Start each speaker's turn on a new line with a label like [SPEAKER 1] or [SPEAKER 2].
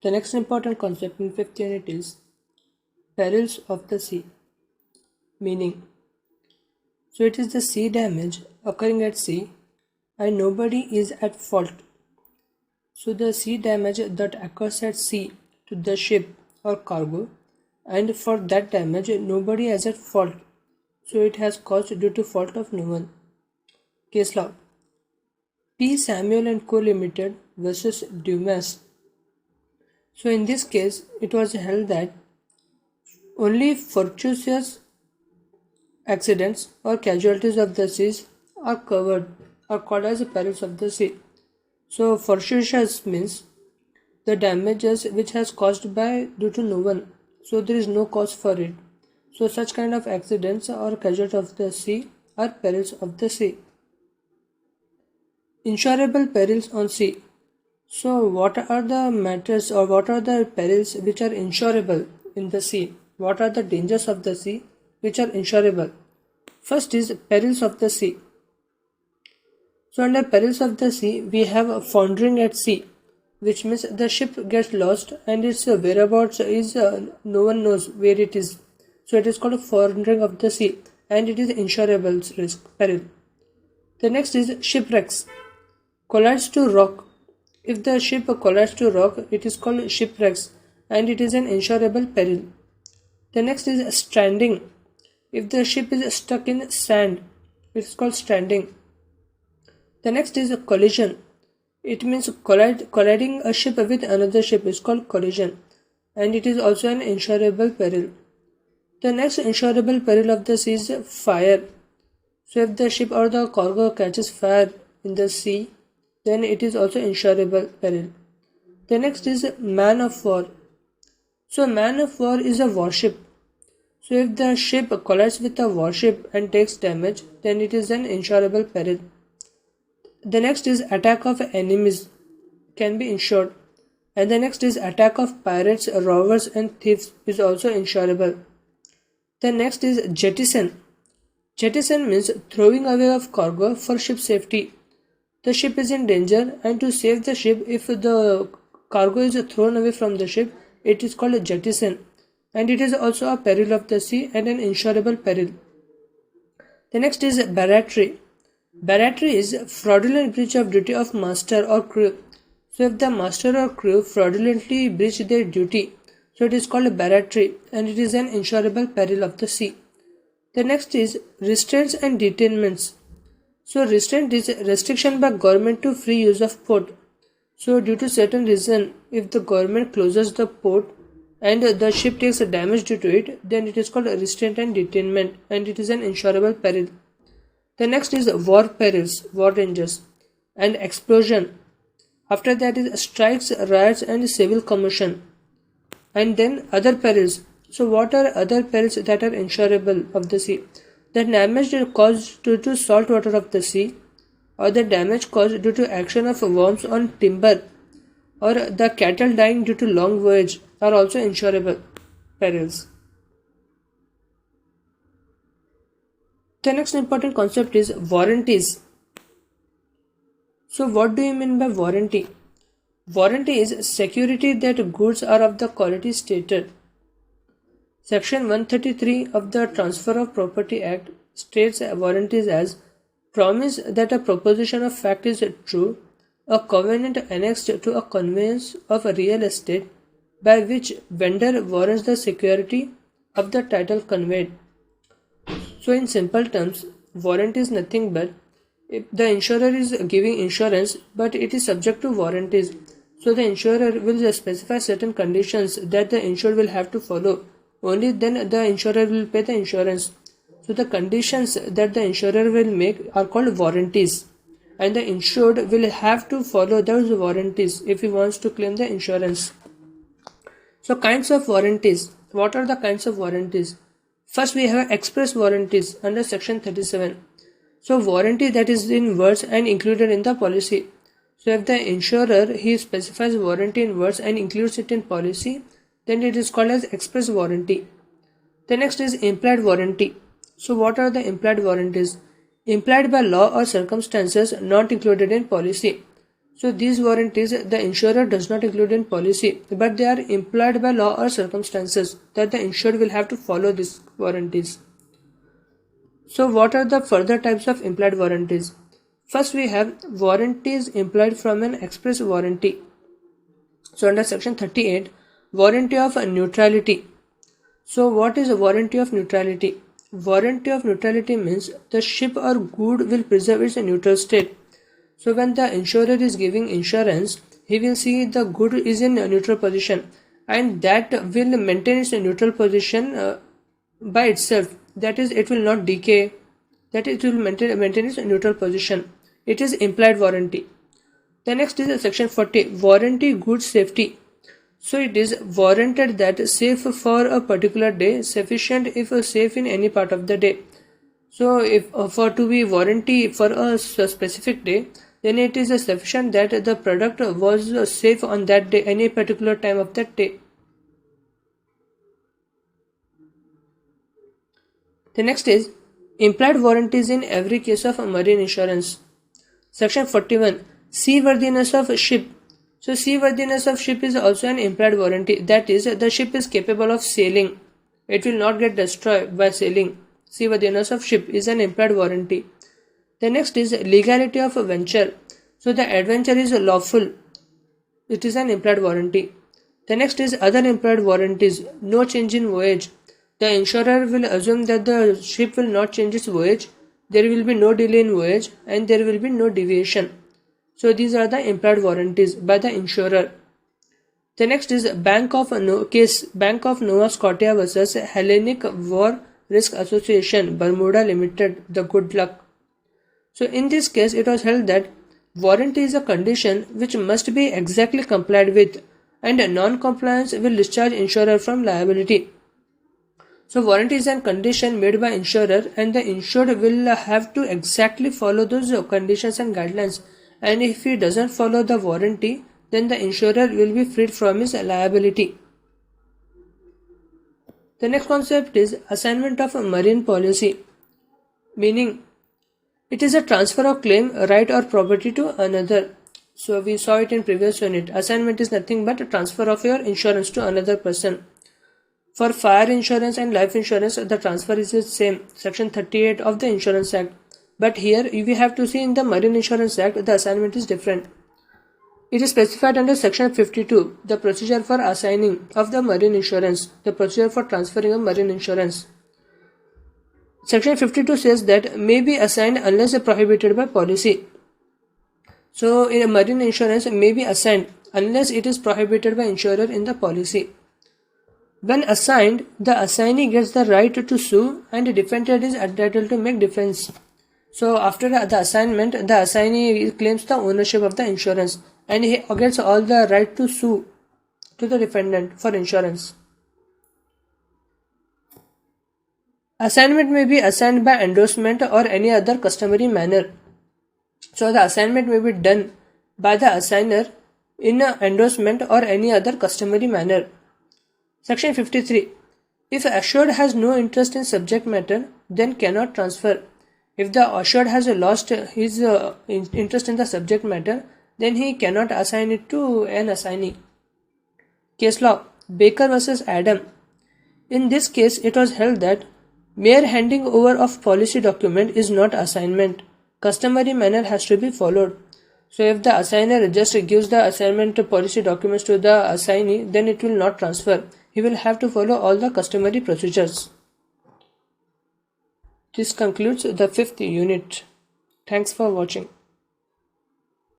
[SPEAKER 1] The next important concept in fifth unit is perils of the sea. Meaning, so it is the sea damage occurring at sea and nobody is at fault. So the sea damage that occurs at sea to the ship or cargo, and for that damage nobody is at fault. So it has caused due to fault of no one. Case law. P. Samuel and Co. Limited versus Dumas. So in this case, it was held that only fortuitous accidents or casualties of the seas are covered or called as perils of the sea. So fortuitous means the damages which has caused by due to no one. So there is no cause for it. So such kind of accidents or casualties of the sea are perils of the sea. Insurable perils on sea. So what are the matters or what are the perils which are insurable in the sea? What are the dangers of the sea which are insurable? First is perils of the sea. So under perils of the sea we have foundering at sea, which means the ship gets lost and its whereabouts is no one knows where it is. So it is called a foundering of the sea and it is insurable risk peril. The next is shipwrecks. Collides to rock. If the ship collides to rock, it is called shipwrecks and it is an insurable peril. The next is stranding. If the ship is stuck in sand, it is called stranding. The next is a collision. It means colliding a ship with another ship is called collision and it is also an insurable peril. The next insurable peril of the sea is fire. So if the ship or the cargo catches fire in the sea, then it is also insurable peril. The next is man of war. So man of war is a warship. So if the ship collides with a warship and takes damage, then it is an insurable peril. The next is attack of enemies can be insured. And the next is attack of pirates, robbers and thieves is also insurable. The next is jettison. Jettison means throwing away of cargo for ship safety. The ship is in danger and to save the ship, if the cargo is thrown away from the ship, it is called a jettison and it is also a peril of the sea and an insurable peril. The next is barratry. Barratry is fraudulent breach of duty of master or crew. So if the master or crew fraudulently breach their duty, so it is called a barratry and it is an insurable peril of the sea. The next is restraints and detainments. So restraint is restriction by government to free use of port. So due to certain reason, if the government closes the port and the ship takes a damage due to it, then it is called a restraint and detainment and it is an insurable peril. The next is war perils, war dangers and explosion. After that is strikes, riots and civil commotion. And then other perils. So what are other perils that are insurable of the sea? The damage caused due to salt water of the sea, or the damage caused due to action of worms on timber, or the cattle dying due to long voyage are also insurable perils. The next important concept is warranties. So what do you mean by warranty? Warranty is security that goods are of the quality stated. Section 133 of the Transfer of Property Act states warranties as promise that a proposition of fact is true, a covenant annexed to a conveyance of a real estate by which vendor warrants the security of the title conveyed. So in simple terms, warranty is nothing but if the insurer is giving insurance but it is subject to warranties. So the insurer will specify certain conditions that the insured will have to follow. Only then the insurer will pay the insurance. So the conditions that the insurer will make are called warranties and the insured will have to follow those warranties if he wants to claim the insurance. So kinds of warranties. What are the kinds of warranties? First we have express warranties under section 37. So warranty that is in words and included in the policy. So if the insurer he specifies warranty in words and includes it in policy, then it is called as express warranty. The next is implied warranty. So what are the implied warranties? Implied by law or circumstances not included in policy. So these warranties the insurer does not include in policy, but they are implied by law or circumstances that the insured will have to follow these warranties. So what are the further types of implied warranties? First we have warranties implied from an express warranty. So under section 38, warranty of neutrality. So what is a warranty of neutrality? Warranty of neutrality means the ship or good will preserve its neutral state. So when the insurer is giving insurance, he will see the good is in a neutral position, and that will maintain its neutral position by itself. That is, it will not decay. That it will maintain its neutral position. It is implied warranty. The next is section 40, warranty good safety. So it is warranted that safe for a particular day, sufficient if safe in any part of the day. So if for to be warranty for a specific day, then it is sufficient that the product was safe on that day, any particular time of that day. The next is implied warranties in every case of marine insurance. Section 41, seaworthiness of ship. So seaworthiness of ship is also an implied warranty. That is, the ship is capable of sailing. It will not get destroyed by sailing. Seaworthiness of ship is an implied warranty. The next is legality of a venture. So the adventure is lawful. It is an implied warranty. The next is other implied warranties. No change in voyage. The insurer will assume that the ship will not change its voyage. There will be no delay in voyage and there will be no deviation. So these are the implied warranties by the insurer. The next is Bank of Nova Scotia versus Hellenic War Risk Association, Bermuda Limited, the good luck. So in this case, it was held that warranty is a condition which must be exactly complied with, and non-compliance will discharge insurer from liability. So warranty is a condition made by insurer, and the insured will have to exactly follow those conditions and guidelines. And if he doesn't follow the warranty, then the insurer will be freed from his liability. The next concept is assignment of a marine policy, meaning it is a transfer of claim, right or property to another. So we saw it in previous unit. Assignment is nothing but a transfer of your insurance to another person. For fire insurance and life insurance, the transfer is the same, section 38 of the Insurance Act. But here we have to see in the Marine Insurance Act, the assignment is different. It is specified under section 52, the procedure for assigning of the marine insurance, the procedure for transferring of marine insurance. Section 52 says that may be assigned unless prohibited by policy. So in a marine insurance may be assigned unless it is prohibited by insurer in the policy. When assigned, the assignee gets the right to sue and the defendant is entitled to make defense. So after the assignment, the assignee claims the ownership of the insurance and he gets all the right to sue to the defendant for insurance. Assignment may be assigned by endorsement or any other customary manner. So the assignment may be done by the assigner in an endorsement or any other customary manner. Section 53. If assured has no interest in subject matter, then cannot transfer. If the assured has lost his interest in the subject matter, then he cannot assign it to an assignee. Case law, Baker versus Adam. In this case, it was held that mere handing over of policy document is not assignment. Customary manner has to be followed. So if the assigner just gives the assignment policy documents to the assignee, then it will not transfer. He will have to follow all the customary procedures. This concludes the 5th unit. Thanks for watching.